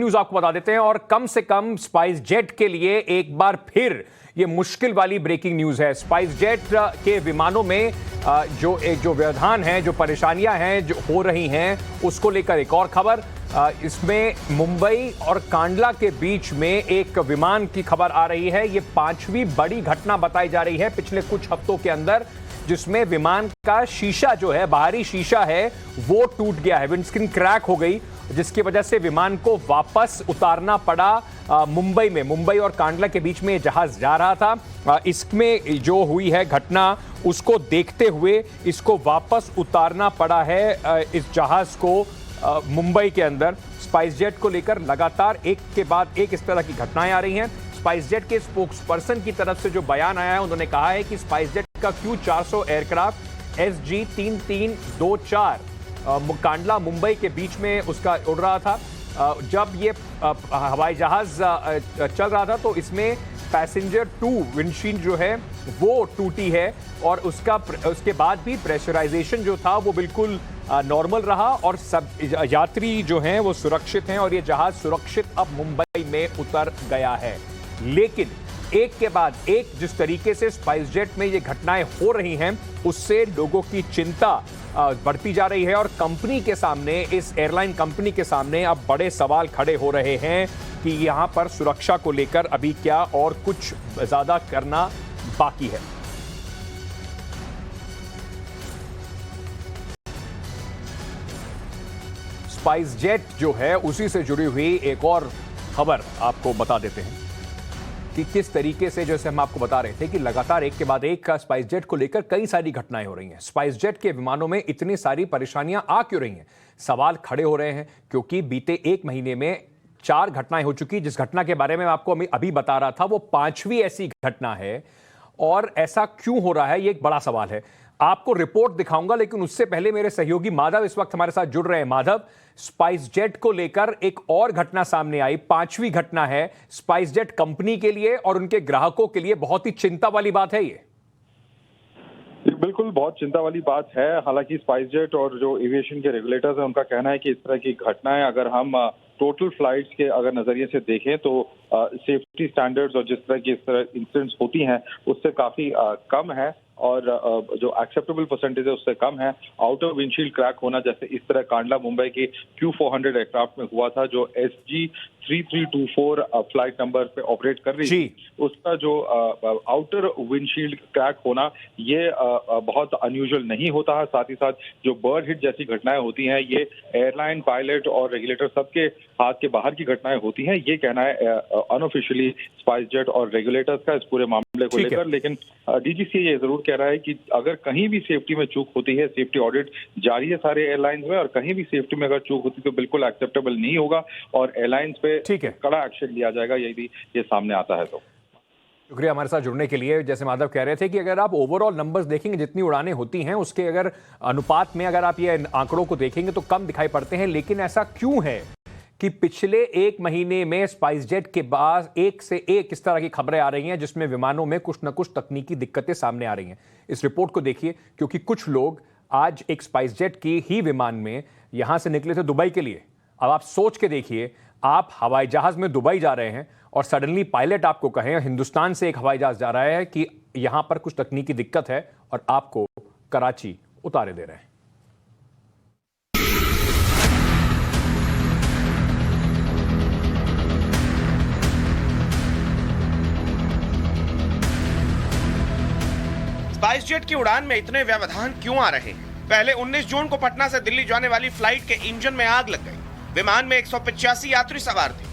Breaking news आपको बता देते हैं और कम से कम स्पाइस जेट के लिए एक बार फिर ये मुश्किल वाली ब्रेकिंग न्यूज है। स्पाइस जेट के विमानों में जो व्यवधान है, जो परेशानियां हैं जो हो रही हैं, उसको लेकर एक और खबर। इसमें मुंबई और कांडला के बीच में एक विमान की खबर आ रही है। ये 5वीं बड़ी घटना बताई जा रही है पिछले कुछ हफ्तों के अंदर, जिसमें विमान का शीशा जो है, बाहरी शीशा है, वो टूट गया है, विंडस्क्रीन क्रैक हो गई, जिसकी वजह से विमान को वापस उतारना पड़ा मुंबई में। मुंबई और कांडला के बीच में जहाज जा रहा था। इसमें जो हुई है घटना, उसको देखते हुए इसको वापस उतारना पड़ा है इस जहाज को मुंबई के अंदर। स्पाइस जेट को लेकर लगातार एक के बाद एक इस तरह की घटनाएं आ रही हैं। स्पाइस जेट के स्पोक्स पर्सन की तरफ से जो बयान आया है, उन्होंने कहा है कि स्पाइस जेट का Q400 aircraft SG-3324 Kandla Mumbai के बीच में उसका उड़ रहा था। जब ये हवाई जहाज चल रहा था तो इसमें पैसेंजर 2 विंडशील्ड जो है वो टूटी है और उसके बाद भी प्रेशराइजेशन जो था वो बिल्कुल नॉर्मल रहा और सब यात्री जो हैं वो सुरक्षित हैं और ये जहाज सुरक्षित अब मुंबई में उतर गया है। लेकिन एक के बाद एक जिस तरीके से स्पाइस जेट में ये घटनाएं हो रही हैं, उससे लोगों की चिंता बढ़ती जा रही है और कंपनी के सामने, इस एयरलाइन कंपनी के सामने अब बड़े सवाल खड़े हो रहे हैं कि यहां पर सुरक्षा को लेकर अभी क्या और कुछ ज्यादा करना बाकी है। स्पाइस जेट जो है, उसी से जुड़ी हुई एक और खबर आपको बता देते हैं कि किस तरीके से, जैसे हम आपको बता रहे थे कि लगातार एक के बाद एक स्पाइस जेट को लेकर कई सारी घटनाएं हो रही हैं। स्पाइस जेट के विमानों में इतनी सारी परेशानियां आ क्यों रही हैं? सवाल खड़े हो रहे हैं क्योंकि बीते एक महीने में 4 घटनाएं हो चुकी। जिस घटना के बारे में मैं आपको अभी बता रहा था, वो 5वीं ऐसी घटना है और ऐसा क्यों हो रहा है, ये एक बड़ा सवाल है। आपको रिपोर्ट दिखाऊंगा, लेकिन उससे पहले मेरे सहयोगी माधव इस वक्त हमारे साथ जुड़ रहे हैं। माधव, स्पाइस जेट को लेकर एक और घटना सामने आई, 5वीं घटना है। स्पाइस जेट कंपनी के लिए और उनके ग्राहकों के लिए बहुत ही चिंता वाली बात है ये। बिल्कुल, बहुत चिंता वाली बात है। हालांकि स्पाइस जेट और जो एविएशन के रेगुलेटर्स हैं, उनका कहना है कि इस तरह की घटनाएं अगर हम टोटल फ्लाइट्स के अगर नजरिए से देखें तो सेफ्टी स्टैंडर्ड्स और जिस तरह की इस तरह इंसिडेंट्स होती हैं उससे काफी कम है और जो एक्सेप्टेबल परसेंटेज है उससे कम है। आउटर विंडशील्ड क्रैक होना, जैसे इस तरह कांडला मुंबई के Q400 एयरक्राफ्ट में हुआ था, जो SG-3324 फ्लाइट नंबर पे ऑपरेट कर रही थी, उसका जो आउटर विंडशील्ड क्रैक होना, ये बहुत अनयूजुअल नहीं होता है। साथ ही साथ जो बर्ड हिट जैसी घटनाएं होती हैं, ये एयरलाइन, पायलट और रेगुलेटर सबके हाथ के बाहर की घटनाएं होती हैं। ये कहना है अनऑफिशियली स्पाइस जेट और रेगुलेटर्स का इस पूरे मामले को लेकर। लेकिन DGCA ये जरूर कह रहा है कि अगर कहीं भी सेफ्टी में चूक होती है, सेफ्टी ऑडिट जारी है सारे एयरलाइंस में, और कहीं भी सेफ्टी में अगर चूक होती तो बिल्कुल एक्सेप्टेबल नहीं होगा और एयरलाइंस पे कड़ा एक्शन लिया जाएगा यदि ये सामने आता है तो। शुक्रिया हमारे साथ जुड़ने के लिए। जैसे माधव कह रहे थे कि अगर आप ओवरऑल नंबर्स देखेंगे, जितनी उड़ानें होती हैं उसके अगर अनुपात में अगर आप ये आंकड़ों को देखेंगे तो कम दिखाई पड़ते हैं। लेकिन ऐसा क्यों है कि पिछले एक महीने में स्पाइस जेट के बाद एक से एक इस तरह की खबरें आ रही हैं जिसमें विमानों में कुछ न कुछ तकनीकी दिक्कतें सामने आ रही हैं? इस रिपोर्ट को देखिए, क्योंकि कुछ लोग आज एक स्पाइस जेट की ही विमान में यहां से निकले थे दुबई के लिए। अब आप सोच के देखिए, आप हवाई जहाज में दुबई जा रहे हैं और सडनली पायलट आपको कहें, हिंदुस्तान से एक हवाई जहाज जा रहा है कि यहां पर कुछ तकनीकी दिक्कत है और आपको कराची उतारे दे रहे हैं। स्पाइस जेट की उड़ान में इतने व्यवधान क्यों आ रहे हैं? पहले 19 जून को पटना से दिल्ली जाने वाली फ्लाइट के इंजन में आग लग गई। विमान में 185 यात्री सवार थे।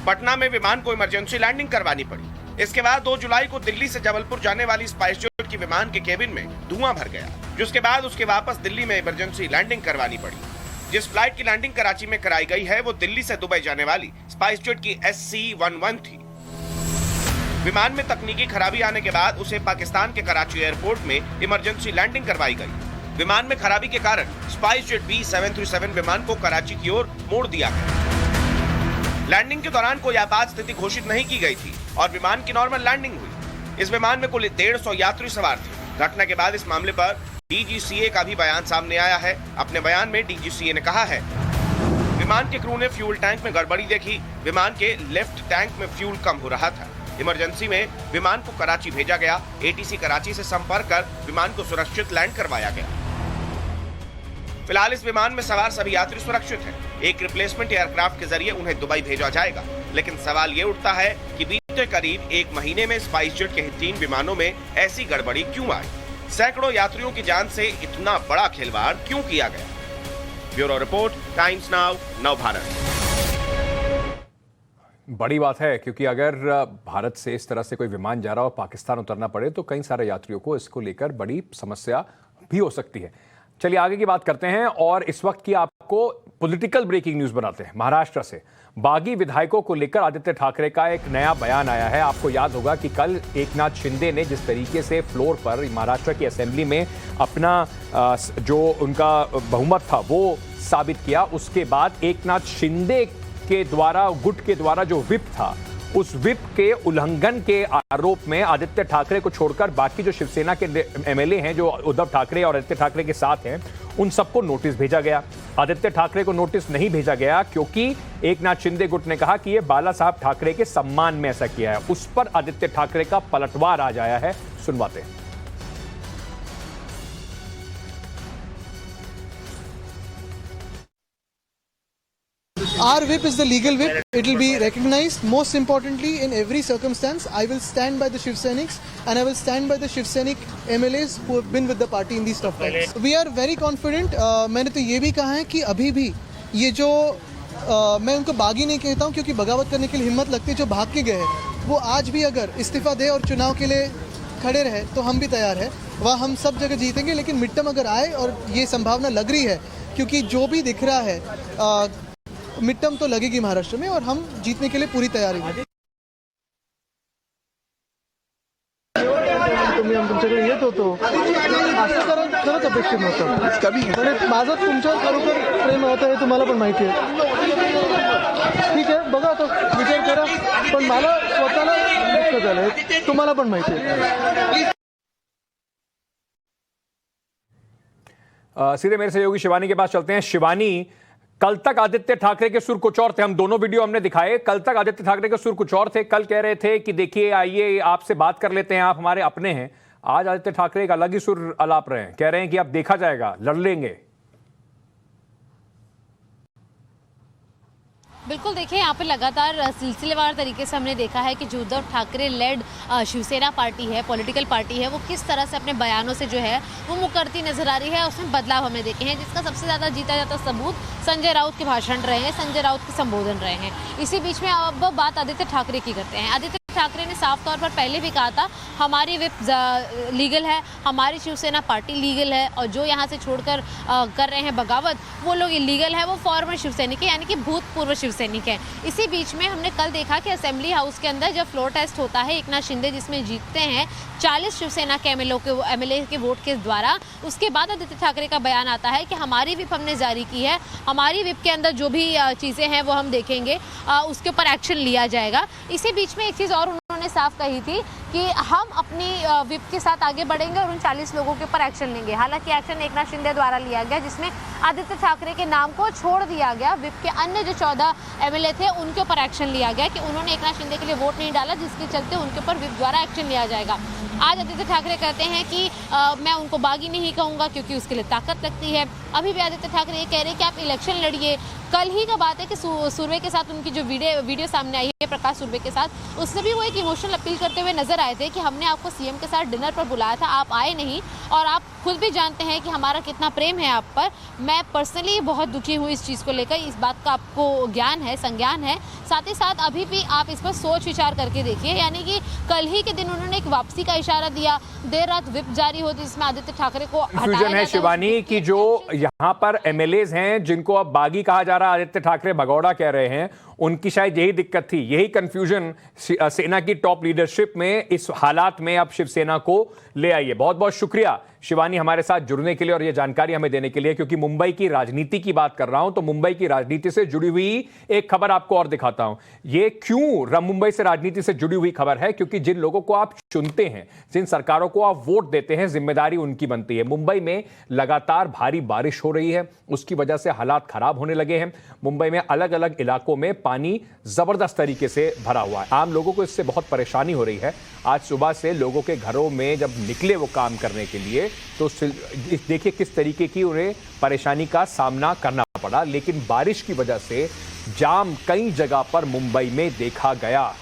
पटना में विमान को इमरजेंसी लैंडिंग करवानी पड़ी। इसके बाद 2 जुलाई को दिल्ली से जबलपुर जाने वाली स्पाइस जेट की विमान के केबिन में धुआं भर गया, जिसके बाद उसके वापस दिल्ली में इमरजेंसी लैंडिंग करवानी पड़ी। जिस फ्लाइट की लैंडिंग कराची में कराई गई है वो दिल्ली से दुबई जाने वाली स्पाइस जेट की SC-11 थी। विमान में तकनीकी खराबी आने के बाद उसे पाकिस्तान के कराची एयरपोर्ट में इमरजेंसी लैंडिंग करवाई गई। विमान में खराबी के कारण स्पाइस जेट B737 विमान को कराची की ओर मोड़ दिया गया। लैंडिंग के दौरान कोई आपात स्थिति घोषित नहीं की गई थी और विमान की नॉर्मल लैंडिंग हुई। इस विमान में कुल 150 यात्री सवार थे। घटना के बाद इस मामले पर DGCA का भी बयान सामने आया है। अपने बयान में DGCA ने कहा है, विमान के क्रू ने फ्यूल टैंक में गड़बड़ी देखी। विमान के लेफ्ट टैंक में फ्यूल कम हो रहा था। इमरजेंसी में विमान को कराची भेजा गया। एटीसी कराची से संपर्क कर विमान को सुरक्षित लैंड करवाया गया। फिलहाल इस विमान में सवार सभी यात्री सुरक्षित हैं। एक रिप्लेसमेंट एयरक्राफ्ट के जरिए उन्हें दुबई भेजा जाएगा। लेकिन सवाल ये उठता है कि बीते करीब 1 महीने में स्पाइस जेट के 3 विमानों में ऐसी गड़बड़ी क्यों आई? सैकड़ों यात्रियों की जान से इतना बड़ा खिलवाड़ क्यों किया गया? ब्यूरो रिपोर्ट, टाइम्स नाउ, नव भारत। बड़ी बात है, क्योंकि अगर भारत से इस तरह से कोई विमान जा रहा हो, पाकिस्तान उतरना पड़े, तो कई सारे यात्रियों को इसको लेकर बड़ी समस्या भी हो सकती है। चलिए आगे की बात करते हैं और इस वक्त की आपको पॉलिटिकल ब्रेकिंग न्यूज बनाते हैं। महाराष्ट्र से बागी विधायकों को लेकर आदित्य ठाकरे का एक नया बयान आया है। आपको याद होगा कि कल एकनाथ शिंदे ने जिस तरीके से फ्लोर पर महाराष्ट्र की असेंबली में अपना जो उनका बहुमत था वो साबित किया, उसके बाद एकनाथ शिंदे के द्वारा, गुट के द्वारा जो व्हिप था, उस व्हिप के उल्लंघन के आरोप में आदित्य ठाकरे को छोड़कर बाकी जो शिवसेना के एमएलए हैं, जो उद्धव ठाकरे और आदित्य ठाकरे के साथ हैं, उन सबको नोटिस भेजा गया। आदित्य ठाकरे को नोटिस नहीं भेजा गया क्योंकि एकनाथ शिंदे गुट ने कहा कि ये बाला साहब ठाकरे के सम्मान में ऐसा किया है। उस पर आदित्य ठाकरे का पलटवार आज आया है, सुनवाते हैं। Our whip is the legal whip. It will be recognized. Most importantly, in every circumstance, I will stand by the Shiv Sainiks and I will stand by the Shiv Sainik MLAs who have been with the party in these tough times. We are very confident. मैंने तो ये भी कहा है कि अभी भी ये जो मैं उनको बागी नहीं कहता हूँ, क्योंकि बगावत करने के लिए हिम्मत लगती है। जो भाग के गए हैं वो आज भी अगर इस्तीफा दे और चुनाव के लिए खड़े रहे तो हम भी तैयार हैं। वह हम सब जगह जीतेंगे, लेकिन मिड टर्म अगर आए, और ये संभावना लग रही है क्योंकि जो भी दिख रहा है, मिड टर्म तो लगेगी महाराष्ट्र में और हम जीतने के लिए पूरी तैयारी हैं। तुम्ही तुमच्याकडे येत होतो असं खरंच अपेक्षित नव्हतं कधी, पण माझं तुमच्यावर खरोखर प्रेम होतं हे तुम्हाला पण माहिती आहे। ठीक आहे, बघा आता विचार करा, पण मला स्वतःला दुःख झालंय, तुम्हाला पण माहिती आहे। सीधे मेरे सहयोगी शिवानी के पास चलते हैं। शिवानी, कल तक आदित्य ठाकरे के सुर कुछ और थे, हम दोनों वीडियो हमने दिखाए। कल तक आदित्य ठाकरे के सुर कुछ और थे। कल कह रहे थे कि देखिए आइए आपसे बात कर लेते हैं, आप हमारे अपने हैं। आज आदित्य ठाकरे एक अलग ही सुर अलाप रहे हैं, कह रहे हैं कि अब देखा जाएगा, लड़ लेंगे। बिल्कुल, देखिए यहाँ पे लगातार सिलसिलेवार तरीके से हमने देखा है कि जो उद्धव ठाकरे लेड शिवसेना पार्टी है, पॉलिटिकल पार्टी है, वो किस तरह से अपने बयानों से जो है वो मुकरती नजर आ रही है। उसमें बदलाव हमने देखे हैं, जिसका सबसे ज़्यादा जीता जाता सबूत संजय राउत के भाषण रहे हैं, संजय राउत के संबोधन रहे हैं। इसी बीच में अब बात आदित्य ठाकरे की करते हैं। आदित्य ठाकरे ने साफ तौर पर पहले भी कहा था हमारी विप लीगल है, हमारी शिवसेना पार्टी लीगल है, और जो यहाँ से छोड़कर कर रहे हैं बगावत, वो लोग इलीगल है, वो फॉर्मर शिवसैनिक है, यानी कि भूतपूर्व शिवसैनिक है। इसी बीच में हमने कल देखा कि असेंबली हाउस के अंदर जब फ्लोर टेस्ट होता है एकनाथ शिंदे, जिसमें जीतते हैं 40 शिवसेना के एमएलए के वोट के द्वारा, उसके बाद आदित्य ठाकरे का बयान आता है कि हमारी विप हमने जारी की है, हमारी विप के अंदर जो भी चीज़ें हैं वो हम देखेंगे, उसके ऊपर एक्शन लिया जाएगा। इसी बीच में एक चीज़ और उन्होंने साफ कही थी कि हम अपनी विप के साथ आगे बढ़ेंगे और उन 40 लोगों के ऊपर एक्शन लेंगे। हालांकि एक्शन एकनाथ शिंदे द्वारा लिया गया, जिसमें आदित्य ठाकरे के नाम को छोड़ दिया गया। विप के अन्य जो 14 एमएलए थे उनके ऊपर एक्शन लिया गया कि उन्होंने एकनाथ शिंदे के लिए वोट नहीं डाला, जिसके चलते उनके ऊपर विप द्वारा एक्शन लिया जाएगा। आज आदित्य ठाकरे कहते हैं कि मैं उनको बागी नहीं कहूँगा क्योंकि उसके लिए ताकत लगती है। अभी भी आदित्य ठाकरे ये कह रहे हैं कि आप इलेक्शन लड़िए। कल ही का बात है कि सुरवे के साथ उनकी जो वीडियो सामने आई है, प्रकाश सुरवे के साथ, उसमें भी वो एक इमोशनल अपील करते हुए नजर आए थे कि हमने आपको सीएम के साथ डिनर पर बुलाया था, आप आए नहीं, और आप खुद भी जानते हैं कि हमारा कितना प्रेम है आप पर। मैं पर्सनली बहुत दुखी हूँ इस चीज़ को लेकर, इस बात का आपको ज्ञान है, संज्ञान है। साथ ही साथ अभी भी आप इस पर सोच विचार करके देखिए, यानी कि कल ही के दिन उन्होंने एक वापसी का इशारा दिया, देर रात विप जारी होती जिसमें आदित्य ठाकरे को कंफ्यूजन है शिवानी कि जो यहाँ पर एमएलएज हैं जिनको अब बागी कहा जा रहा है, आदित्य ठाकरे भगौड़ा कह रहे हैं, उनकी शायद यही दिक्कत थी, यही कंफ्यूजन सेना की टॉप लीडरशिप में इस हालात में अब शिवसेना को ले आई है। बहुत बहुत शुक्रिया शिवानी हमारे साथ जुड़ने के लिए और ये जानकारी हमें देने के लिए, क्योंकि मुंबई की राजनीति की बात कर रहा हूं तो मुंबई की राजनीति से जुड़ी हुई एक खबर आपको और दिखाता हूं। दिलवाता हूं। ये क्यों मुंबई से राजनीति से जुड़ी हुई खबर है, क्योंकि जिन लोगों को आप चुनते हैं, जिन सरकारों को आप वोट देते हैं, जिम्मेदारी उनकी बनती है। मुंबई में लगातार भारी बारिश हो रही है, उसकी वजह से हालात खराब होने लगे हैं। मुंबई में अलग अलग इलाकों में पानी जबरदस्त तरीके से भरा हुआ है। आम लोगों को इससे बहुत परेशानी हो रही है। आज सुबह से लोगों के घरों में जब निकले वो काम करने के लिए, तो देखिए किस तरीके की उन्हें परेशानी का सामना करना पड़ा। लेकिन बारिश की वजह से जाम कई जगह पर मुंबई में देखा गया।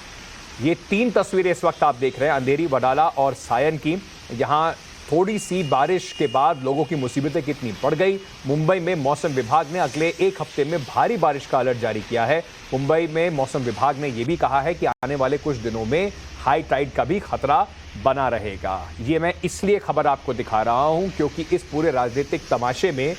ये 3 तस्वीरें इस वक्त आप देख रहे हैं, अंधेरी, वडाला और सायन की। यहां थोड़ी सी बारिश के बाद लोगों की मुसीबतें कितनी बढ़ गई। मुंबई में मौसम विभाग ने अगले 1 हफ्ते में भारी बारिश का अलर्ट जारी किया है। मुंबई में मौसम विभाग ने यह भी कहा है कि आने वाले कुछ दिनों में हाई टाइड का भी खतरा बना रहेगा। ये मैं इसलिए खबर आपको दिखा रहा हूं क्योंकि इस पूरे राजनीतिक तमाशे में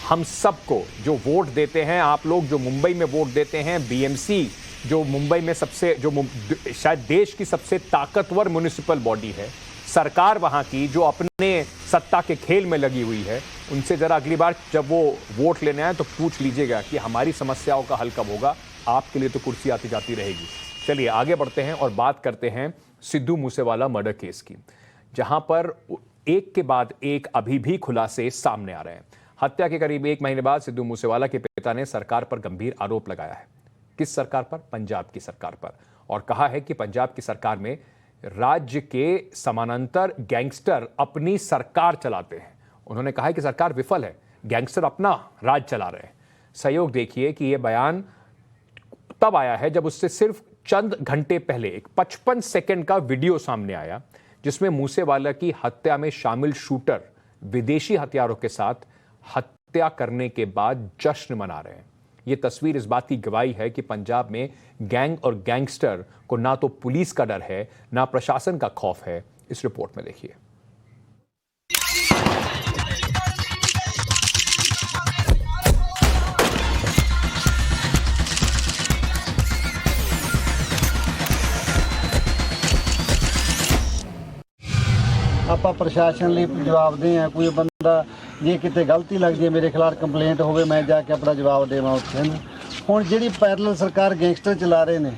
हम सबको जो वोट देते हैं, आप लोग जो मुंबई में वोट देते हैं, बीएमसी जो मुंबई में शायद देश की सबसे ताकतवर म्युनिसिपल बॉडी है, सरकार वहां की जो अपने सत्ता के खेल में लगी हुई है, उनसे जरा अगली बार जब वो वोट लेने आए तो पूछ लीजिएगा कि हमारी समस्याओं का हल कब होगा। आपके लिए तो कुर्सी आती जाती रहेगी। चलिए आगे बढ़ते हैं और बात करते हैं सिद्धू मूसेवाला मर्डर केस की, जहां पर एक के बाद एक अभी भी खुलासे सामने आ रहे हैं। हत्या के करीब 1 महीने बाद सिद्धू मूसेवाला के पिता ने सरकार पर गंभीर आरोप लगाया है। किस सरकार पर? पंजाब की सरकार पर। और कहा है कि पंजाब की सरकार में राज्य के समानांतर गैंगस्टर अपनी सरकार चलाते हैं। उन्होंने कहा है कि सरकार विफल है, गैंगस्टर अपना राज चला रहे हैं। सहयोग देखिए कि यह बयान तब आया है जब उससे सिर्फ चंद घंटे पहले एक 55 सेकंड का वीडियो सामने आया, जिसमें मूसेवाला की हत्या में शामिल शूटर विदेशी हथियारों के साथ हत्या करने के बाद जश्न मना रहे हैं। यह तस्वीर इस बात की गवाही है कि पंजाब में गैंग और गैंगस्टर को ना तो पुलिस का डर है, ना प्रशासन का खौफ है। इस रिपोर्ट में देखिए। ਆਪਾਂ ਪ੍ਰਸ਼ਾਸਨ ਲਈ ਜਵਾਬਦੇਹ ਆ। ਕੋਈ ਬੰਦਾ ਜੇ ਕਿਤੇ ਗਲਤੀ ਲੱਗਦੀ ਹੈ ਮੇਰੇ ਖਿਲਾਫ ਕੰਪਲੇਂਟ ਹੋਵੇ, ਮੈਂ ਜਾ ਕੇ ਆਪਣਾ ਜਵਾਬ ਦੇਵਾਂ ਉੱਥੇ ਨਾ। ਹੁਣ ਜਿਹੜੀ ਪੈਰਲਲ ਸਰਕਾਰ ਗੈਂਗਸਟਰ ਚਲਾ ਰਹੇ ਨੇ,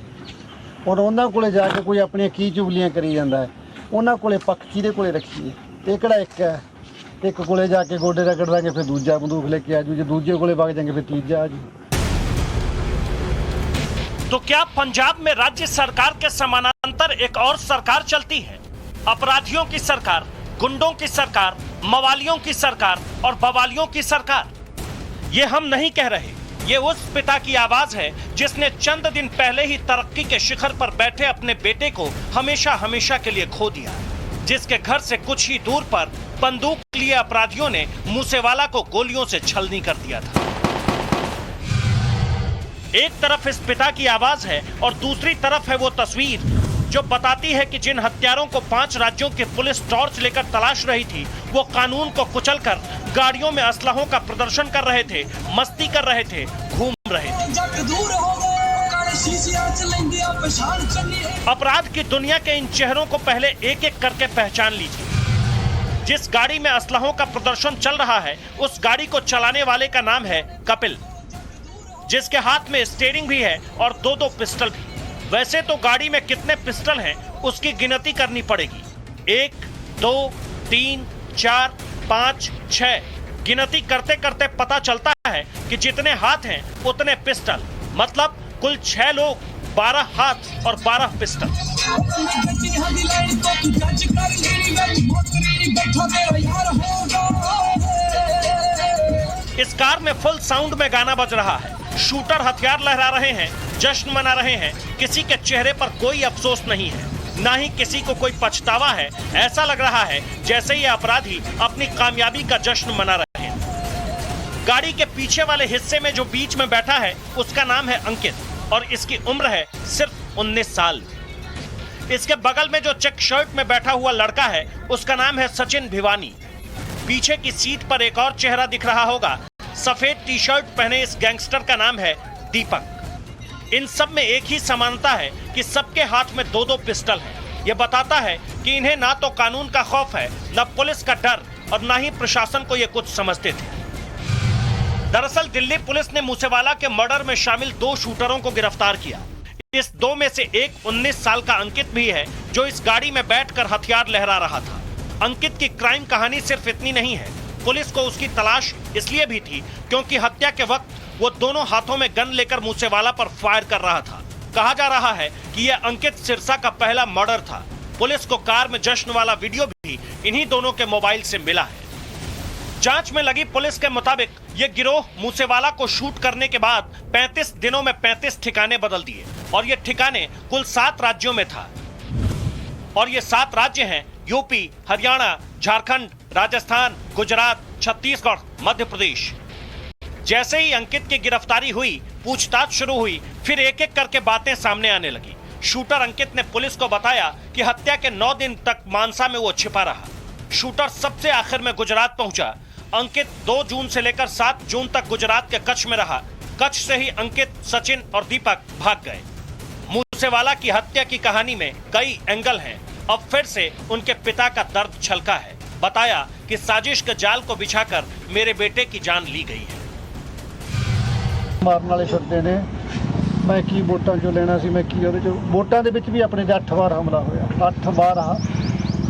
ਔਰ ਉਹਨਾਂ ਕੋਲੇ ਜਾ ਕੇ ਕੋਈ ਆਪਣੀਆਂ ਕੀ ਚੁਗਲੀਆਂ ਕਰੀ ਜਾਂਦਾ ਹੈ, ਉਹਨਾਂ ਕੋਲੇ ਪੱਖ ਕਿਹਦੇ ਕੋਲੇ ਰੱਖੀਏ? ਇਹ ਕਿਹੜਾ ਇੱਕ ਹੈ? ਇੱਕ ਕੋਲੇ ਜਾ ਕੇ ਗੋਡੇ ਰਗੜ ਦਾਂਗੇ, ਫਿਰ ਦੂਜਾ ਬੰਦੂਕ ਲੈ ਕੇ ਆ ਜੂ, ਜੇ ਦੂਜੇ ਕੋਲੇ ਵਗ ਜਾएंगे ਫਿਰ ਤੀਜਾ ਆ ਜੂ। तो क्या पंजाब में राज्य सरकार के समानांतर एक और सरकार चलती है? अपराधियों की सरकार, गुंडों की सरकार, मवालियों की सरकार और बवालियों की सरकार। ये हम नहीं कह रहे, ये उस पिता की आवाज है जिसने चंद दिन पहले ही तरक्की के शिखर पर बैठे अपने बेटे को हमेशा हमेशा के लिए खो दिया, जिसके घर से कुछ ही दूर पर बंदूक लिए अपराधियों ने मूसेवाला को गोलियों से छलनी कर दिया था। एक तरफ इस पिता की आवाज है और दूसरी तरफ है वो तस्वीर जो बताती है कि जिन हत्यारों को 5 राज्यों की पुलिस टॉर्च लेकर तलाश रही थी, वो कानून को कुचलकर गाड़ियों में असलहों का प्रदर्शन कर रहे थे, मस्ती कर रहे थे, घूम रहे थे। अपराध की दुनिया के इन चेहरों को पहले एक एक करके पहचान लीजिए। जिस गाड़ी में असलहों का प्रदर्शन चल रहा है, उस गाड़ी को चलाने वाले का नाम है कपिल, जिसके हाथ में स्टीयरिंग भी है और 2-2 पिस्टल भी। वैसे तो गाड़ी में कितने पिस्टल हैं उसकी गिनती करनी पड़ेगी। 1, 2, 3, 4, 5, 6 गिनती करते करते पता चलता है कि जितने हाथ हैं उतने पिस्टल, मतलब कुल 6 लोग, 12 हाथ और 12 पिस्टल। इस कार में फुल साउंड में गाना बज रहा है, शूटर हथियार लहरा रहे हैं, जश्न मना रहे हैं। किसी के चेहरे पर कोई अफसोस नहीं है, ना ही किसी को कोई पछतावा है। ऐसा लग रहा है जैसे ये अपराधी अपनी कामयाबी का जश्न मना रहे हैं। गाड़ी के पीछे वाले हिस्से में जो बीच में बैठा है उसका नाम है अंकित और इसकी उम्र है सिर्फ 19 साल। इसके बगल में जो चेक शर्ट में बैठा हुआ लड़का है उसका नाम है सचिन भिवानी। पीछे की सीट पर एक और चेहरा दिख रहा होगा, सफेद टी शर्ट पहने इस गैंगस्टर का नाम है दीपक। इन सब में एक ही समानता है कि सबके हाथ में 2-2 पिस्टल है। यह बताता है कि इन्हें ना तो कानून का खौफ है, न पुलिस का डर और ना ही प्रशासन को ये कुछ समझते थे। दरअसल दिल्ली पुलिस ने मूसेवाला के मर्डर में शामिल 2 शूटरों को गिरफ्तार किया। इस 2 में से एक 19 साल का अंकित भी है, जो इस गाड़ी में बैठकर हथियार लहरा रहा था। अंकित की क्राइम कहानी सिर्फ इतनी नहीं है। पुलिस को उसकी तलाश इसलिए भी थी क्योंकि हत्या के वक्त वो दोनों हाथों में गन लेकर मूसेवाला पर फायर कर रहा था। कहा जा रहा है कि यह अंकित सिरसा का पहला मर्डर था। पुलिस को कार में जश्न वाला वीडियो भी इन्हीं दोनों के मोबाइल से मिला है। जांच में लगी पुलिस के मुताबिक ये गिरोह मूसेवाला को शूट करने के बाद 35 दिनों में 35 ठिकाने बदल दिए और ये ठिकाने कुल 7 राज्यों में था। और ये 7 राज्य हैं यूपी, हरियाणा, झारखंड, राजस्थान, गुजरात, छत्तीसगढ़, मध्य प्रदेश। जैसे ही अंकित की गिरफ्तारी हुई, पूछताछ शुरू हुई, फिर एक एक करके बातें सामने आने लगी। शूटर अंकित ने पुलिस को बताया कि हत्या के 9 दिन तक मानसा में वो छिपा रहा। शूटर सबसे आखिर में गुजरात पहुंचा। अंकित 2 जून से लेकर 7 जून तक गुजरात के कच्छ में रहा। कच्छ से ही अंकित, सचिन और दीपक भाग गए। मूसेवाला की हत्या की कहानी में कई एंगल हैं। अब फिर से उनके पिता का दर्द छलका है। बताया कि साजिश के जाल को बिछाकर मेरे बेटे की जान ली गई है। ਮਾਰਨ ਵਾਲੇ ਫਿਰਦੇ ਨੇ ਮੈਂ ਕੀ ਵੋਟਾਂ ਚੋਂ ਲੈਣਾ ਸੀ, ਮੈਂ ਕੀ ਉਹਦੇ ਚੋਂ ਵੋਟਾਂ ਦੇ ਵਿੱਚ ਵੀ ਆਪਣੇ ਦੇ 8 ਵਾਰ ਹਮਲਾ ਹੋਇਆ। 8 ਵਾਰ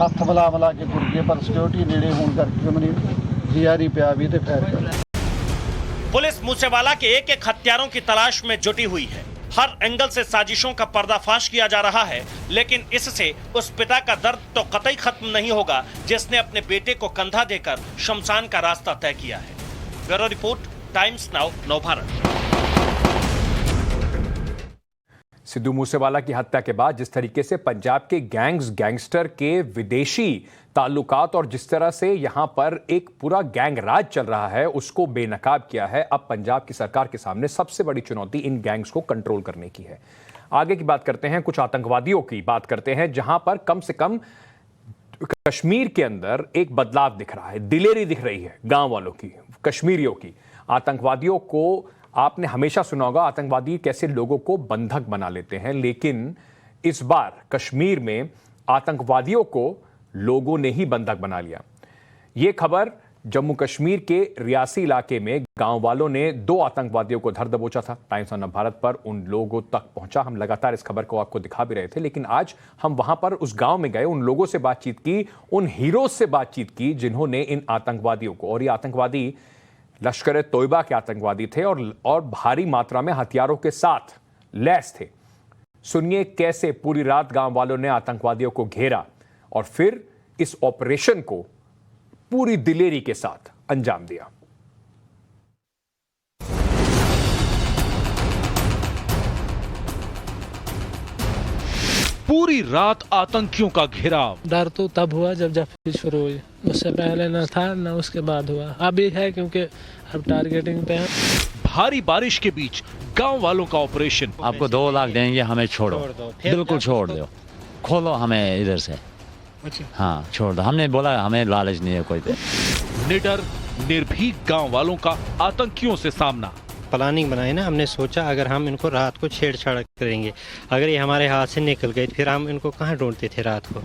ਹੱਥ ਮਿਲਾ ਕੇ ਤੁਰ ਗਏ, ਪਰ ਸਿਕਿਉਰਿਟੀ ਨੇੜੇ ਹੋਣ ਕਰਕੇ ਉਹਨਾਂ ਨੇ ਜੀਆਰੀ ਪਿਆ ਵੀ ਤੇ ਫਾਇਰ ਕਰ। पुलिस मूसेवाला के एक एक हत्यारों की तलाश में जुटी हुई है। हर एंगल से साजिशों का पर्दाफाश किया जा रहा है, लेकिन इससे उस पिता का दर्द तो कतई खत्म नहीं होगा जिसने अपने बेटे को कंधा देकर शमशान का रास्ता तय किया है। Bureau report, times now, Navbharat. Sidhu Moosewala की हत्या के बाद जिस तरीके से पंजाब के गैंगस्टर के विदेशी ताल्लुकात और जिस तरह से यहां पर एक पूरा गैंग राज चल रहा है, उसको बेनकाब किया है। अब पंजाब की सरकार के सामने सबसे बड़ी चुनौती इन गैंग्स को कंट्रोल करने की है। आगे की बात करते हैं, कुछ आतंकवादियों की बात करते हैं, जहां पर कम से कम कश्मीर के अंदर एक बदलाव दिख रहा है, दिलेरी दिख रही है गांव वालों की, कश्मीरियों की। आतंकवादियों को आपने हमेशा सुना होगा, आतंकवादी कैसे लोगों को बंधक बना लेते हैं, लेकिन इस बार कश्मीर में आतंकवादियों को लोगों ने ही बंधक बना लिया। यह खबर जम्मू कश्मीर के रियासी इलाके में गांव वालों ने 2 आतंकवादियों को धर दबोचा था। टाइम्स ऑफ नवभारत पर उन लोगों तक पहुंचा। हम लगातार इस खबर को आपको दिखा भी रहे थे, लेकिन आज हम वहां पर उस गांव में गए, उन लोगों से बातचीत की, उन हीरोज से बातचीत की जिन्होंने इन आतंकवादियों को, और ये आतंकवादी लश्कर तोयबा के आतंकवादी थे और भारी मात्रा में हथियारों के साथ लैस थे। सुनिए कैसे पूरी रात गांव वालों ने आतंकवादियों को घेरा और फिर इस ऑपरेशन को पूरी दिलेरी के साथ अंजाम दिया। पूरी रात आतंकियों का घेराव। डर तो तब हुआ जब शुरू हुई, उससे पहले न था न उसके बाद हुआ। अभी है क्योंकि अब टारगेटिंग पे है। भारी बारिश के बीच गांव वालों का ऑपरेशन। आपको 2 लाख देंगे, हमें छोड़ो, बिल्कुल छोड़ दो, खोलो हमें इधर से। अच्छा। हाँ छोड़ दो, हमने बोला हमें लालच नहीं है कोई पे। निडर निर्भीक गांव वालों का आतंकियों से सामना। प्लानिंग बनाई ना, हमने सोचा अगर हम इनको रात को छेड़छाड़ करेंगे, अगर ये हमारे हाथ से निकल गए फिर हम इनको कहाँ ढूंढते थे रात को।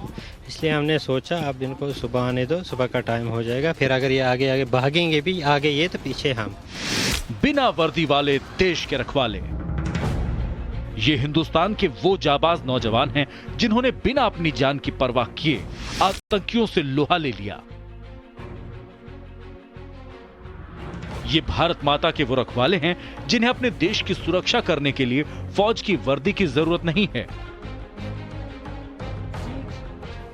इसलिए हमने सोचा अब इनको सुबह आने दो, सुबह का टाइम हो जाएगा, फिर अगर ये आगे आगे भागेंगे भी, आगे ये तो पीछे हम। बिना वर्दी वाले देश के रखवाले। ये हिंदुस्तान के वो जाबाज नौजवान हैं जिन्होंने बिना अपनी जान की परवाह किए आतंकियों से लोहा ले लिया। ये भारत माता के वो रखवाले हैं जिन्हें अपने देश की सुरक्षा करने के लिए फौज की वर्दी की जरूरत नहीं है।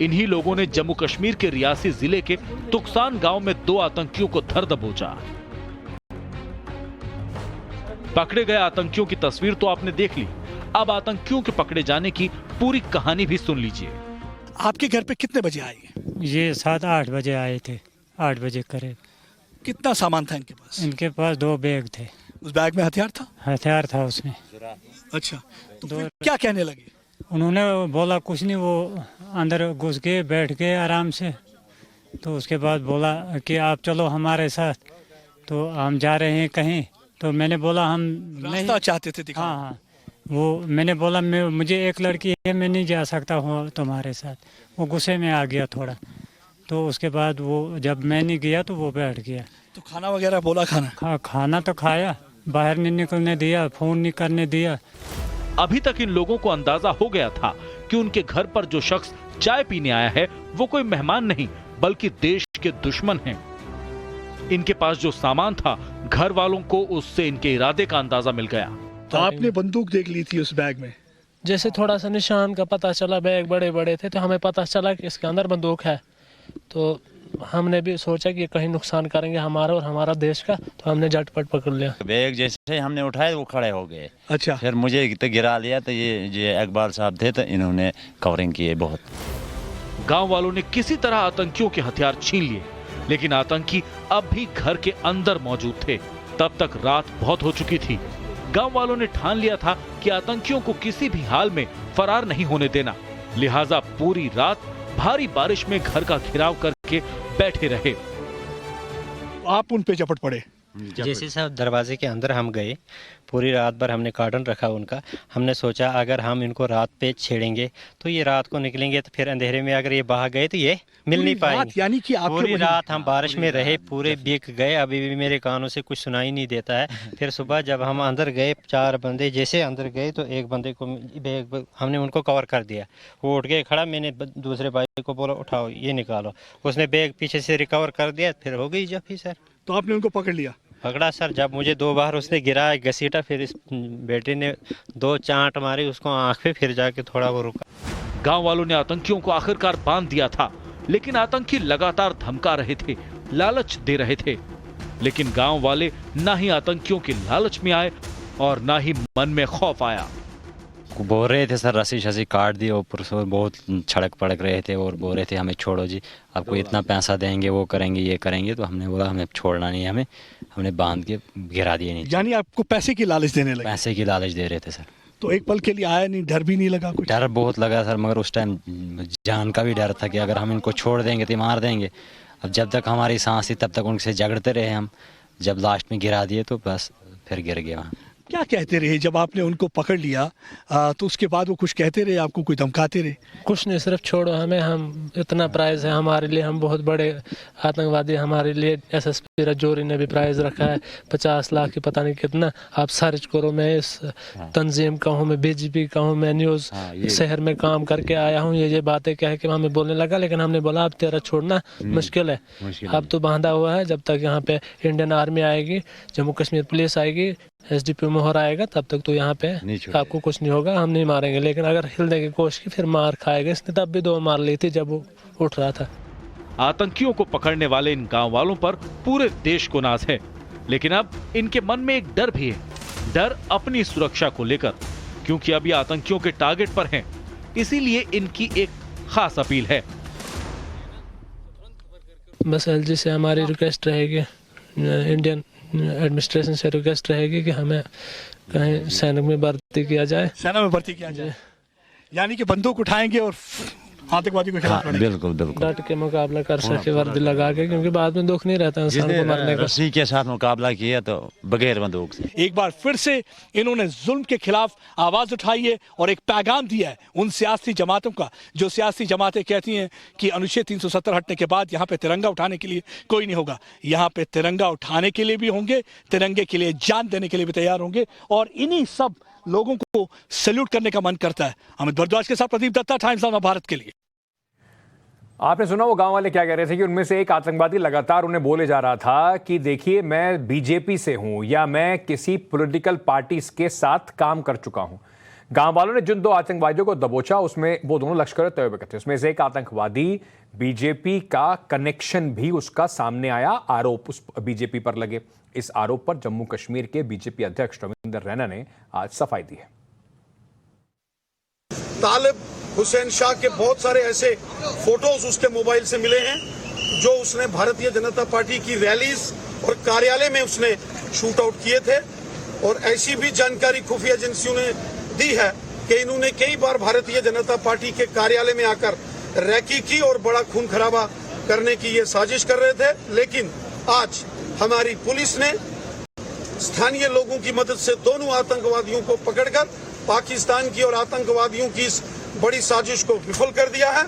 इन्हीं लोगों ने जम्मू कश्मीर के रियासी जिले के तुकसान गांव में 2 आतंकियों को धर दबोचा। पकड़े गए आतंकियों की तस्वीर तो आपने देख ली, अब आतंकियों के पकड़े जाने की पूरी कहानी भी सुन लीजिए। आपके घर पे कितने बजे आए? ये 7-8 बजे आए थे, 8 बजे करीब। कितना सामान था इनके पास? इनके पास 2 बैग थे। उस बैग में हथियार था? हथियार था उसमें। अच्छा, तो फिर क्या कहने लगे? उन्होंने बोला कुछ नहीं, वो अंदर घुस गए, बैठ गए आराम से। तो उसके बाद बोला कि आप चलो हमारे साथ, तो हम जा रहे हैं कहीं। तो मैंने बोला हम रास्ता चाहते थे दिखाना। हाँ, वो मैंने बोला मुझे एक लड़की है, मैं नहीं जा सकता हूँ तुम्हारे साथ। वो गुस्से में आ गया थोड़ा, तो उसके बाद वो जब मैं नहीं गया तो वो बैठ गया। तो खाना वगैरह बोला खाना? खाना तो खाया, बाहर नहीं निकलने दिया, फोन नहीं करने दिया। अभी तक इन लोगों को अंदाजा हो गया था कि उनके घर पर जो शख्स चाय पीने आया है वो कोई मेहमान नहीं बल्कि देश के दुश्मन हैं। इनके पास जो सामान था घर वालों को उससे इनके इरादे का अंदाजा मिल गया। तो आपने बंदूक देख ली थी उस बैग में? जैसे थोड़ा सा निशान का पता चला, बैग बड़े बड़े थे तो हमें पता चला कि इसके अंदर बंदूक है। तो हमने भी सोचा कि कहीं नुकसान करेंगे हमारा और हमारा देश का, तो हमने झटपट पकड़ लिया। बैग जैसे हमने उठाए वो खड़े हो गए। अच्छा। फिर मुझे तो गिरा लिया, तो ये इकबाल साहब थे तो इन्होंने कवरिंग की है बहुत। गांव वालों ने किसी तरह आतंकियों के हथियार छीन लिए, लेकिन आतंकी अब भी घर के अंदर मौजूद थे। तब तक रात बहुत हो चुकी थी। गांव वालों ने ठान लिया था कि आतंकियों को किसी भी हाल में फरार नहीं होने देना, लिहाजा पूरी रात भारी बारिश में घर का घेराव करके बैठे रहे। आप उन पे झपट पड़े? जैसे सब दरवाजे के अंदर हम गए, पूरी रात भर हमने कार्टन रखा उनका। हमने सोचा अगर हम इनको रात पे छेड़ेंगे तो ये रात को निकलेंगे, तो फिर अंधेरे में अगर ये बाहर गए तो ये मिल नहीं पाएंगे। यानी कि पूरी रात हम बारिश में रहे, पूरे भीग गए। अभी भी मेरे कानों से कुछ सुनाई नहीं देता है। फिर सुबह जब हम अंदर गए, 4 बंदे जैसे अंदर गए तो एक बंदे को बैग हमने उनको कवर कर दिया। वो उठ के खड़ा, मैंने दूसरे भाई को बोला उठाओ ये निकालो, उसने बैग पीछे से रिकवर कर दिया। फिर हो गई जब सर। तो आपने उनको पकड़ लिया? पकड़ा सर। जब मुझे 2 बार उसने गिराया, घसीटा, फिर इस बेटे ने 2 चांट मारी उसको आंख पे, फिर जाके थोड़ा वो रुका। गांव वालों ने आतंकियों को आखिरकार बांध दिया था, लेकिन आतंकी लगातार धमका रहे थे, लालच दे रहे थे। लेकिन गांव वाले ना ही आतंकियों के लालच में आए और ना ही मन में खौफ आया। बोल रहे थे सर रस्सी शसी काट दी, ऊपर से बहुत छड़क पड़क रहे थे और बोल रहे थे हमें छोड़ो जी, आपको इतना पैसा देंगे, वो करेंगे, ये करेंगे। तो हमने बोला हमें छोड़ना नहीं है, हमने बांध के गिरा दिए नहीं। यानी आपको पैसे की लालच देने लगे? पैसे की लालच दे रहे थे सर। तो एक पल के लिए आया नहीं, डर भी नहीं लगा कुछ? डर बहुत लगा सर, मगर उस टाइम जान का भी डर था कि अगर हम इनको छोड़ देंगे तो मार देंगे। अब जब तक हमारी सांस थी तब तक उनसे झगड़ते रहे हम। जब लास्ट में गिरा दिए तो बस फिर गिर गए वहाँ। क्या कहते रहे जब आपने उनको पकड़ लिया? तो उसके बाद वो कुछ कहते रहे आपको, कोई धमकाते रहे? कुछ नहीं, सिर्फ छोड़ो हमें, हम इतना प्राइज है हमारे लिए, हम बहुत बड़े आतंकवादी, हमारे लिए एसएसपी रजौरी ने भी प्राइज रखा है 50 लाख की, पता नहीं कितना। आप सर्च करो, मैं इस तंजीम का हूँ, मैं बीजेपी का हूँ, मैं न्यूज़ शहर में काम करके आया हूँ। ये बातें कह के हमें बोलने लगा, लेकिन हमने बोला अब तेरा छोड़ना मुश्किल है, अब तो बांधा हुआ है। जब तक यहाँ पे इंडियन आर्मी आएगी, जम्मू कश्मीर पुलिस आएगी, एसडीपीओ मोहर आएगा, तब तक तो यहाँ पे आपको कुछ नहीं होगा, हम नहीं मारेंगे। लेकिन अगर हिलने की कोशिश की फिर मार खाएगा। इसने तब भी 2 मार ली थी जब वो उठ रहा था। आतंकियों को पकड़ने वाले इन गांव वालों पर पूरे देश को नाज है, लेकिन अब इनके मन में एक डर भी है, डर अपनी सुरक्षा को लेकर, क्योंकि अब ये आतंकियों के टारगेट पर हैं। इसीलिए इनकी एक खास अपील है। बस एलजी से हमारी रिक्वेस्ट रहेगी, इंडियन एडमिनिस्ट्रेशन से रिक्वेस्ट रहेगी कि हमें कहीं सैनिक में भर्ती किया जाए। सेना में भर्ती किया जाए, यानी कि बंदूक उठाएंगे और आतंकवादी के खिलाफ लड़ेंगे। बिल्कुल बिल्कुल डट के मुकाबला कर सके वर्दी लगा के, क्योंकि बाद में दुख नहीं रहता इंसान को मरने का। रस्सी के साथ मुकाबला किया तो बगैर बंदूक से। एक बार फिर से इन्होंने जुल्म के खिलाफ आवाज उठाई है और एक पैगाम दिया है उन सियासी जमातों का, जो सियासी जमातें कहती हैं कि अनुच्छेद 370 हटने के बाद यहाँ पे तिरंगा उठाने के लिए कोई नहीं होगा। यहाँ पे तिरंगा उठाने के लिए भी होंगे, तिरंगे के लिए जान देने के लिए भी तैयार होंगे, और इन्हीं सब लोगों को सैल्यूट करने का मन करता है। अमित भारद्वाज के साथ प्रदीप दत्ता, टाइम्स ऑफ भारत के लिए। आपने सुना वो गांव वाले क्या कह रहे थे कि उनमें से एक आतंकवादी लगातार उन्हें बोले जा रहा था कि देखिए मैं बीजेपी से हूं या मैं किसी पॉलिटिकल पार्टी के साथ काम कर चुका हूं। गांव वालों ने जिन 2 आतंकवादियों को दबोचा उसमें वो दोनों लश्कर तैयबा के थे। उसमें से एक आतंकवादी बीजेपी का कनेक्शन भी उसका सामने आया, आरोप उस बीजेपी पर लगे। इस आरोप पर जम्मू कश्मीर के बीजेपी अध्यक्ष रविंदर रैना ने आज सफाई दी है। तालिब हुसैन शाह के बहुत सारे ऐसे फोटोज उसके मोबाइल से मिले हैं जो उसने भारतीय जनता पार्टी की रैलीज और कार्यालय में उसने शूट आउट किए थे। और ऐसी भी जानकारी खुफिया एजेंसियों ने दी है कि इन्होंने कई बार भारतीय जनता पार्टी के कार्यालय में आकर रैकी की और बड़ा खून खराबा करने की ये साजिश कर रहे थे। लेकिन आज हमारी पुलिस ने स्थानीय लोगों की मदद से दोनों आतंकवादियों को पकड़कर पाकिस्तान की और आतंकवादियों की इस बड़ी साजिश को विफल कर दिया है।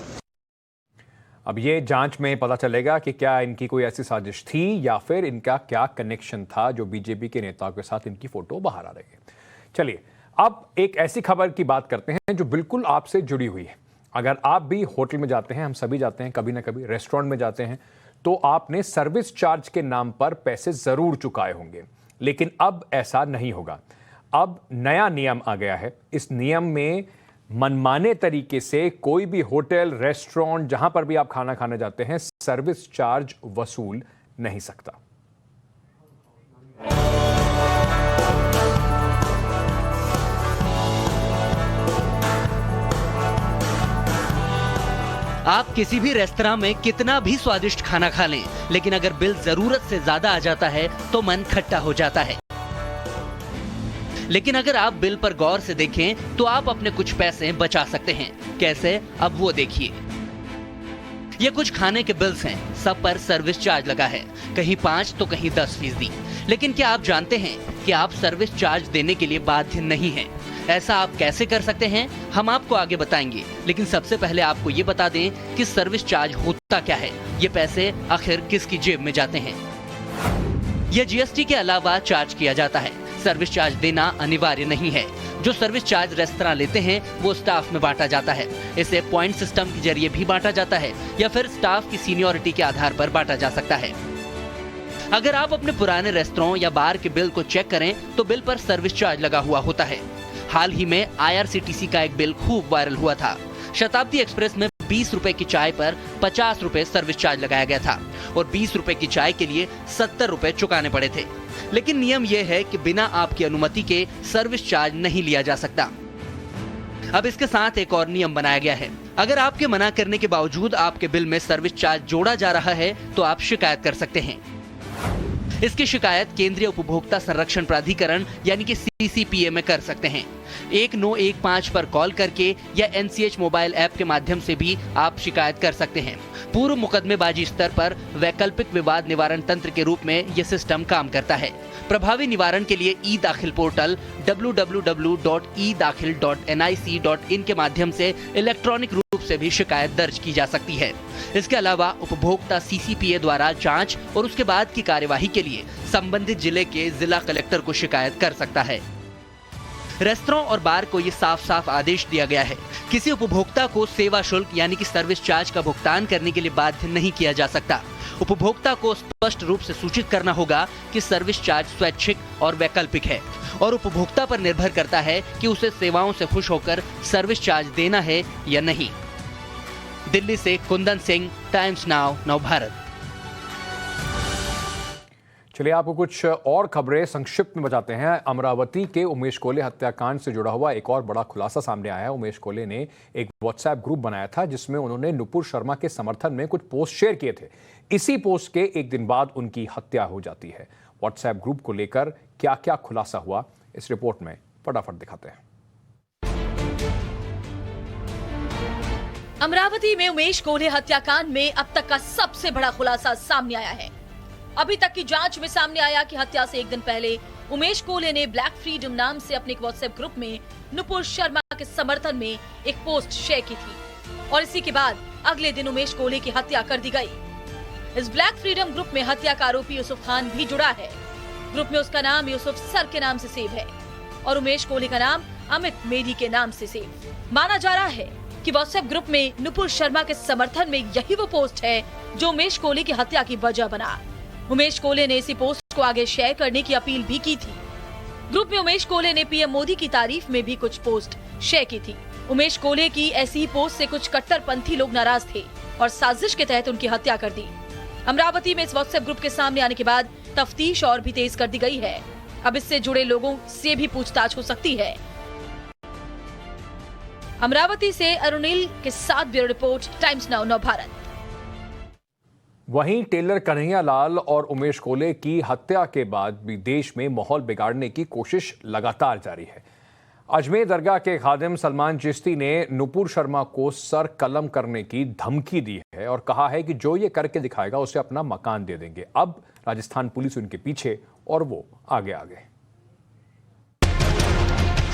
अब ये जांच में पता चलेगा कि क्या इनकी कोई ऐसी साजिश थी या फिर इनका क्या कनेक्शन था जो बीजेपी के नेताओं के साथ इनकी फोटो बाहर आ रही है। चलिए अब एक ऐसी खबर की बात करते हैं जो बिल्कुल आपसे जुड़ी हुई है। अगर आप भी होटल में जाते हैं, हम सभी जाते हैं, कभी ना कभी रेस्टोरेंट में जाते हैं, तो आपने सर्विस चार्ज के नाम पर पैसे जरूर चुकाए होंगे, लेकिन अब ऐसा नहीं होगा। अब नया नियम आ गया है। इस नियम में मनमाने तरीके से कोई भी होटल, रेस्टोरेंट, जहां पर भी आप खाना खाने जाते हैं, सर्विस चार्ज वसूल नहीं सकता। आप किसी भी रेस्तरां में कितना भी स्वादिष्ट खाना खा लें, लेकिन अगर बिल जरूरत से ज्यादा आ जाता है तो मन खट्टा हो जाता है। लेकिन अगर आप बिल पर गौर से देखें तो आप अपने कुछ पैसे बचा सकते हैं। कैसे, अब वो देखिए। ये कुछ खाने के बिल्स हैं, सब पर सर्विस चार्ज लगा है, कहीं 5 तो कहीं 10%। लेकिन क्या आप जानते हैं कि आप सर्विस चार्ज देने के लिए बाध्य नहीं हैं? ऐसा आप कैसे कर सकते हैं, हम आपको आगे बताएंगे। लेकिन सबसे पहले आपको ये बता दें कि सर्विस चार्ज होता क्या है, ये पैसे आखिर किसकी जेब में जाते हैं। यह जीएसटी के अलावा चार्ज किया जाता है। सर्विस चार्ज देना अनिवार्य नहीं है। जो सर्विस चार्ज रेस्तरां लेते हैं वो स्टाफ में बांटा जाता है। इसे पॉइंट सिस्टम के जरिए भी बांटा जाता है या फिर स्टाफ की सीनियरिटी के आधार पर बांटा जा सकता है। अगर आप अपने पुराने रेस्तरां या बार के बिल को चेक करें तो बिल पर सर्विस चार्ज लगा हुआ होता है। हाल ही में IRCTC का एक बिल खूब वायरल हुआ था। शताब्दी एक्सप्रेस में 20 रुपए की चाय पर 50 रुपए सर्विस चार्ज लगाया गया था और 20 रुपए की चाय के लिए 70 रुपए चुकाने पड़े थे। लेकिन नियम यह है कि बिना आपकी अनुमति के सर्विस चार्ज नहीं लिया जा सकता। अब इसके साथ एक और नियम बनाया गया है। अगर आपके मना करने के बावजूद आपके बिल में सर्विस चार्ज जोड़ा जा रहा है तो आप शिकायत कर सकते हैं। इसकी शिकायत केंद्रीय उपभोक्ता संरक्षण प्राधिकरण यानी कि CCPA में कर सकते हैं। 1915 पर कॉल करके या NCH मोबाइल ऐप के माध्यम से भी आप शिकायत कर सकते हैं। पूर्व मुकदमेबाजी स्तर पर वैकल्पिक विवाद निवारण तंत्र के रूप में यह सिस्टम काम करता है। प्रभावी निवारण के लिए ई-दाखिल पोर्टल www.edakhil.nic.in के माध्यम से इलेक्ट्रॉनिक रूप से भी शिकायत दर्ज की जा सकती है। इसके अलावा उपभोक्ता CCPA द्वारा जांच और उसके बाद की कार्यवाही के लिए संबंधित जिले के जिला कलेक्टर को शिकायत कर सकता है। रेस्तरां और बार को ये साफ साफ आदेश दिया गया है, किसी उपभोक्ता को सेवा शुल्क यानी कि सर्विस चार्ज का भुगतान करने के लिए बाध्य नहीं किया जा सकता। उपभोक्ता को स्पष्ट रूप से सूचित करना होगा कि सर्विस चार्ज स्वैच्छिक और वैकल्पिक है और उपभोक्ता पर निर्भर करता है कि उसे सेवाओं से खुश होकर सर्विस चार्ज देना है या नहीं। दिल्ली से कुंदन सिंह, टाइम्स नाउ, नवभारत। चलिए आपको कुछ और खबरें संक्षिप्त में बताते हैं। अमरावती के उमेश कोले हत्याकांड से जुड़ा हुआ एक और बड़ा खुलासा सामने आया है। उमेश कोले ने एक व्हाट्सएप ग्रुप बनाया था जिसमें उन्होंने नुपुर शर्मा के समर्थन में कुछ पोस्ट शेयर किए थे। इसी पोस्ट के एक दिन बाद उनकी हत्या हो जाती है। व्हाट्सएप ग्रुप को लेकर क्या क्या खुलासा हुआ, इस रिपोर्ट में फटाफट दिखाते हैं। अमरावती में उमेश कोले हत्याकांड में अब तक का सबसे बड़ा खुलासा सामने आया है। अभी तक की जांच में सामने आया कि हत्या से एक दिन पहले उमेश कोले ने ब्लैक फ्रीडम नाम से अपने एक व्हाट्सएप ग्रुप में नुपुर शर्मा के समर्थन में एक पोस्ट शेयर की थी और इसी के बाद अगले दिन उमेश कोले की हत्या कर दी गई। इस ब्लैक फ्रीडम ग्रुप में हत्या का आरोपी यूसुफ खान भी जुड़ा है। ग्रुप में उसका नाम यूसुफ सर के नाम से सेव है और उमेश कोले का नाम अमित मेरी के नाम से सेव। माना जा रहा है कि व्हाट्सएप ग्रुप में नुपुर शर्मा के समर्थन में यही वो पोस्ट है जो उमेश कोले की हत्या की वजह बना। उमेश कोले ने इसी पोस्ट को आगे शेयर करने की अपील भी की थी। ग्रुप में उमेश कोले ने पीएम मोदी की तारीफ में भी कुछ पोस्ट शेयर की थी। उमेश कोले की ऐसी ही पोस्ट से कुछ कट्टरपंथी लोग नाराज थे और साजिश के तहत उनकी हत्या कर दी। अमरावती में इस व्हाट्सएप ग्रुप के सामने आने के बाद तफ्तीश और भी तेज कर दी गई है। अब इससे जुड़े लोगों से भी पूछताछ हो सकती है। अमरावती से अरुणिल के साथ bureau report, times now, Navbharat. वहीं टेलर कन्हैयालाल और उमेश कोले की हत्या के बाद भी देश में माहौल बिगाड़ने की कोशिश लगातार जारी है। अजमेर दरगाह के खादिम सलमान चिश्ती ने नुपुर शर्मा को सर कलम करने की धमकी दी है और कहा है कि जो ये करके दिखाएगा उसे अपना मकान दे देंगे। अब राजस्थान पुलिस उनके पीछे और वो आगे आगे।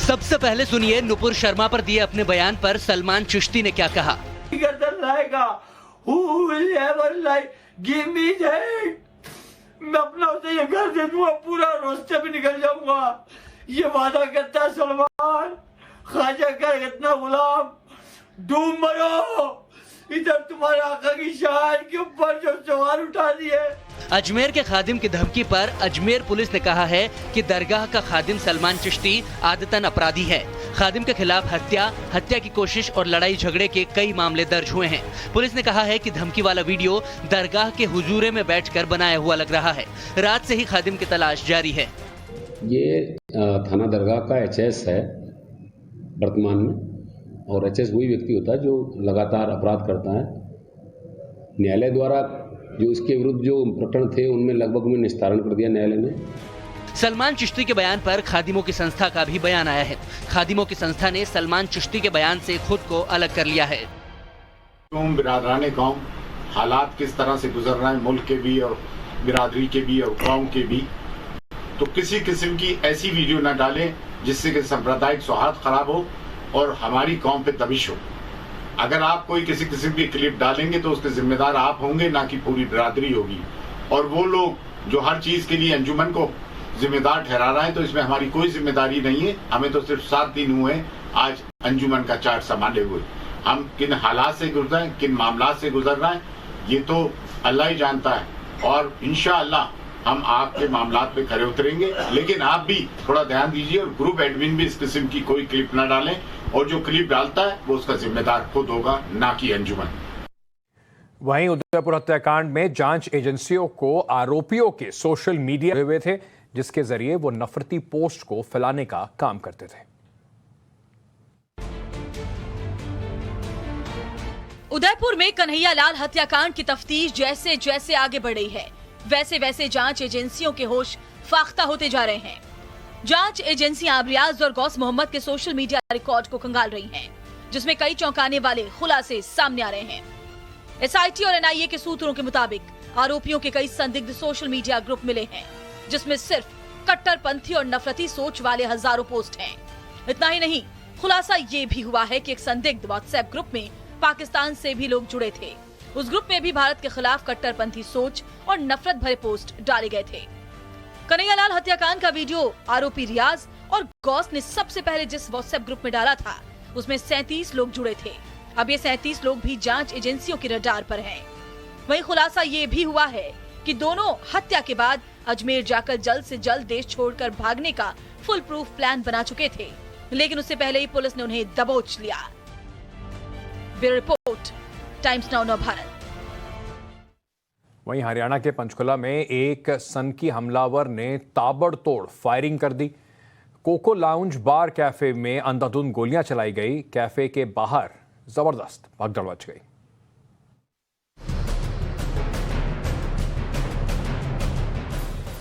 सबसे पहले सुनिए नुपुर शर्मा पर दिए अपने बयान पर सलमान चिश्ती ने क्या कहा। गर्दन लाएगा Who will ever like give me that? मैं अपना उसे ये घर दे दूंगा, पूरा रास्ते पे निकल जाऊंगा। ये वादा करता है सलमान, ख्वाजा का इतना गुलाम, डूब मरो। इधर तुम्हारे आका की शान के ऊपर जो सवाल उठा दिए। अजमेर के खादिम की धमकी पर अजमेर पुलिस ने कहा है कि दरगाह का खादिम सलमान चिश्ती आदतन अपराधी है। खादिम के खिलाफ हत्या की कोशिश और लड़ाई झगड़े के कई मामले दर्ज हुए हैं। पुलिस ने कहा है कि धमकी वाला वीडियो दरगाह के हुजूरे में बैठकर बनाया हुआ लग रहा है। रात से ही खादिम की तलाश जारी है। ये थाना दरगाह का एचएस है वर्तमान में, और एचएस वही व्यक्ति होता है जो लगातार अपराध करता है। न्यायालय द्वारा जो इसके विरुद्ध जो प्रकरण थे उनमें लगभग में निस्तारण कर दिया न्यायालय ने। सलमान चिश्ती के बयान पर खादिमों की संस्था का भी बयान आया है। खादिमों की संस्था ने सलमान चिश्ती के बयान से खुद को अलग कर लिया है। बिरादराने कौम हालात किस तरह से गुजर रहे हैं, मुल्क के भी और बिरादरी के भी और कौम के भी, तो किसी किस्म की ऐसी वीडियो न डालें जिससे कि सांप्रदायिक सौहार्द खराब हो और हमारी कौम पे दबिश हो। अगर आप कोई किसी किस्म की क्लिप डालेंगे तो उसके जिम्मेदार आप होंगे, ना कि पूरी बिरादरी होगी। और वो लोग जो हर चीज के लिए अंजुमन को जिम्मेदार ठहरा रहे हैं, तो इसमें हमारी कोई जिम्मेदारी नहीं है। हमें तो सिर्फ 7 दिन हुए आज अंजुमन का चार्ज संभाले हुए। हम किन हालात से गुजर रहे हैं, किन मामलात से गुजर रहे हैं, ये तो अल्लाह ही जानता है। और इंशाअल्लाह हम आपके मामलात पे खरे उतरेंगे, लेकिन आप भी थोड़ा ध्यान दीजिए और ग्रुप एडमिन भी इस किस्म की कोई क्लिप ना डालें, और जो क्लिप डालता है वो उसका जिम्मेदार खुद होगा, ना कि अंजुमन। वहीं उदयपुर हत्याकांड में जांच एजेंसियों को आरोपियों के सोशल मीडिया हुए थे, जिसके जरिए वो नफरती पोस्ट को फैलाने का काम करते थे। उदयपुर में कन्हैयालाल हत्याकांड की तफ्तीश जैसे जैसे आगे बढ़ रही है, वैसे वैसे जांच एजेंसियों के होश फाख्ता होते जा रहे हैं। जांच एजेंसियां रियाज और गौस मोहम्मद के सोशल मीडिया रिकॉर्ड को खंगाल रही हैं, जिसमें कई चौंकाने वाले खुलासे सामने आ रहे हैं। एसआईटी और एनआईए के सूत्रों के मुताबिक आरोपियों के कई संदिग्ध सोशल मीडिया ग्रुप मिले हैं, जिसमें सिर्फ कट्टरपंथी और नफरती सोच वाले हजारों पोस्ट हैं। इतना ही नहीं, खुलासा ये भी हुआ है कि एक संदिग्ध व्हाट्सएप ग्रुप में पाकिस्तान से भी लोग जुड़े थे। उस ग्रुप में भी भारत के खिलाफ कट्टरपंथी सोच और नफरत भरे पोस्ट डाले गए थे। कन्हैयालाल हत्याकांड का वीडियो आरोपी रियाज और गौस ने सबसे पहले जिस व्हाट्सएप ग्रुप में डाला था, उसमें 37 लोग जुड़े थे। अब ये 37 लोग भी जांच एजेंसियों की रडार पर हैं। वहीं खुलासा ये भी हुआ है कि दोनों हत्या के बाद अजमेर जाकर जल्द से जल्द देश छोड़कर भागने का फुल प्रूफ प्लान बना चुके थे, लेकिन उससे पहले ही पुलिस ने उन्हें दबोच लिया। Bureau report, times now Navbharat. वहीं हरियाणा के पंचकुला में एक सनकी हमलावर ने ताबड़तोड़ फायरिंग कर दी। कोको लाउंज बार कैफे में अंधाधुंध गोलियां चलाई गई। कैफे के बाहर जबरदस्त भगदड़ मच गई।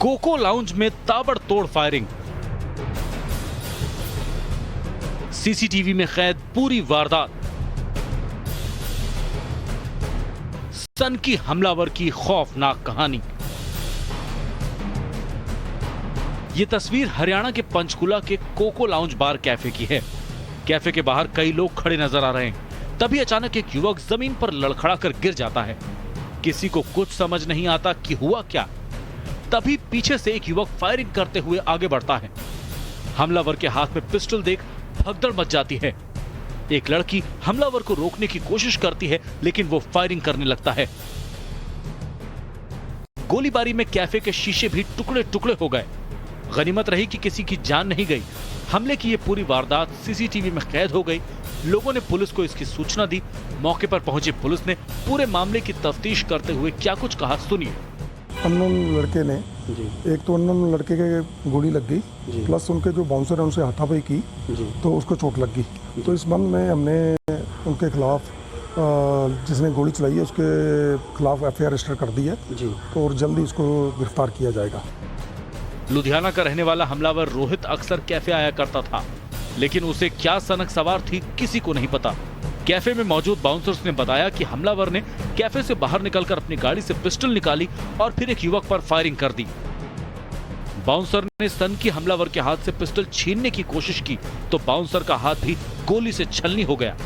कोको लाउंज में ताबड़तोड़ फायरिंग, सीसीटीवी में कैद पूरी वारदात। सनकी हमलावर की खौफनाक कहानी। ये तस्वीर हरियाणा के पंचकुला के कोको लाउंज बार कैफे की है। कैफे के बाहर कई लोग खड़े नजर आ रहे हैं। तभी अचानक एक युवक जमीन पर लड़खड़ाकर गिर जाता है। किसी को कुछ समझ नहीं आता कि हुआ क्या। तभी पीछे से एक युवक फायरिंग करते हुए आगे बढ़ता है। हमलावर के हाथ में पिस्टल देख भगदड़ मच जाती है। एक लड़की हमलावर को रोकने की कोशिश करती है, लेकिन वो फायरिंग करने लगता है। गोलीबारी में कैफे के शीशे भी टुकड़े टुकड़े हो गए। गनीमत रही कि किसी की जान नहीं गई। हमले की ये पूरी वारदात सीसीटीवी में कैद हो गई। लोगों ने पुलिस को इसकी सूचना दी। मौके पर पहुंची पुलिस ने पूरे मामले की तफ्तीश करते हुए क्या कुछ कहा, सुनिए। अननोन लड़के ने एक तो अननोन लड़के के गोली लग गई, प्लस उनके जो बाउंसर है उनसे हाथापाई की तो उसको चोट लग गई। तो इस संबंध में हमने उनके खिलाफ जिसने गोली चलाई है उसके खिलाफ एफआईआर रजिस्टर कर दी है तो और जल्दी उसको गिरफ्तार किया जाएगा। लुधियाना का रहने वाला हमलावर रोहित अक्सर कैफे आया करता था, लेकिन उसे क्या सनक सवार थी किसी को नहीं पता। कैफे में मौजूद बाउंसर्स ने बताया कि हमलावर ने कैफे से बाहर निकलकर अपनी गाड़ी से पिस्टल निकाली और फिर एक युवक पर फायरिंग कर दी। बाउंसर ने सनकी हमलावर के हाथ से पिस्टल छीनने की कोशिश की तो बाउंसर का हाथ भी गोली से छलनी हो गया।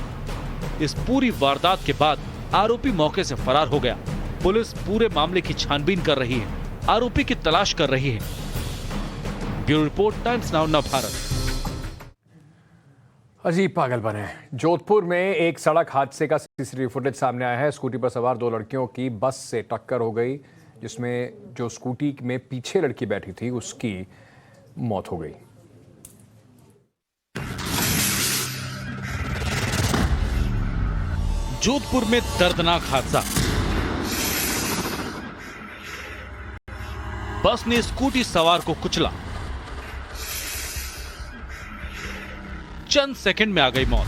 इस पूरी वारदात के बाद आरोपी मौके से फरार हो गया। पुलिस पूरे मामले की छानबीन कर रही है, आरोपी की तलाश कर रही है। Bureau report, times now Navbharat. अजीब पागलपन है। जोधपुर में एक सड़क हादसे का सीसीटीवी फुटेज सामने आया है। स्कूटी पर सवार 2 लड़कियों की बस से टक्कर हो गई, जिसमें जो स्कूटी में पीछे लड़की बैठी थी उसकी मौत हो गई। जोधपुर में दर्दनाक हादसा। बस ने स्कूटी सवार को कुचला, चंद सेकंड में आ गई मौत।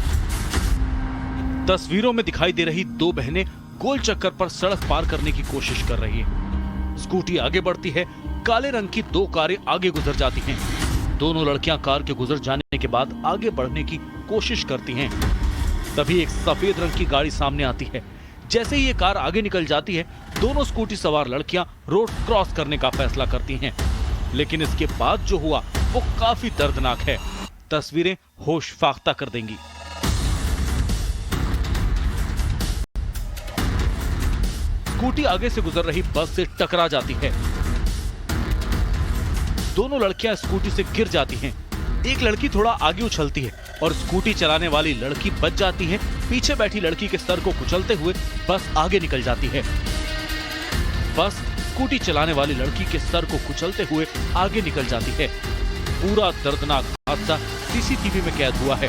तस्वीरों में दिखाई दे रही 2 बहनें गोल चक्कर पर सड़क पार करने की कोशिश कर रही हैं। स्कूटी आगे बढ़ती है, काले रंग की 2 कारें आगे गुजर जाती हैं। दोनों लड़कियां कार के गुजर जाने के बाद आगे बढ़ने की कोशिश करती हैं। तभी एक सफेद रंग की गाड़ी सामने आती है। जैसे ही ये कार आगे निकल जाती है, दोनों स्कूटी सवार लड़कियां रोड क्रॉस करने का फैसला करती हैं। लेकिन इसके बाद जो हुआ वो काफी दर्दनाक है। तस्वीरें होश फाख्ता कर देंगी। स्कूटी आगे से गुजर रही बस से टकरा जाती है। दोनों लड़कियां स्कूटी से गिर जाती हैं। एक लड़की थोड़ा आगे उछलती है और स्कूटी चलाने वाली लड़की बच जाती है। पीछे बैठी लड़की के सर को कुचलते हुए बस आगे निकल जाती है। बस स्कूटी चलाने वाली लड़की के सर को कुचलते हुए आगे निकल जाती है। पूरा दर्दनाक हादसा सीसीटीवी में कैद हुआ है।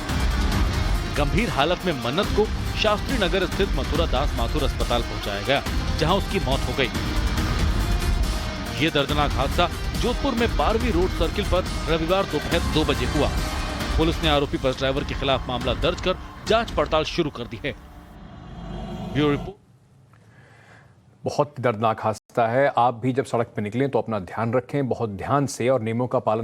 गंभीर हालत में मन्नत को शास्त्री नगर स्थित मथुरा दास माथुर अस्पताल पहुंचाया गया, जहां उसकी मौत हो गई। ये दर्दनाक हादसा जोधपुर में 12वीं रोड सर्किल पर रविवार दोपहर 2 बजे हुआ। पुलिस ने आरोपी बस ड्राइवर के खिलाफ मामला दर्ज कर जांच पड़ताल शुरू कर दी है। Bureau report. बहुत दर्दनाक हादसा है। आप भी जब सड़क पर निकलें तो अपना ध्यान रखें, बहुत ध्यान से, और नियमों का पालन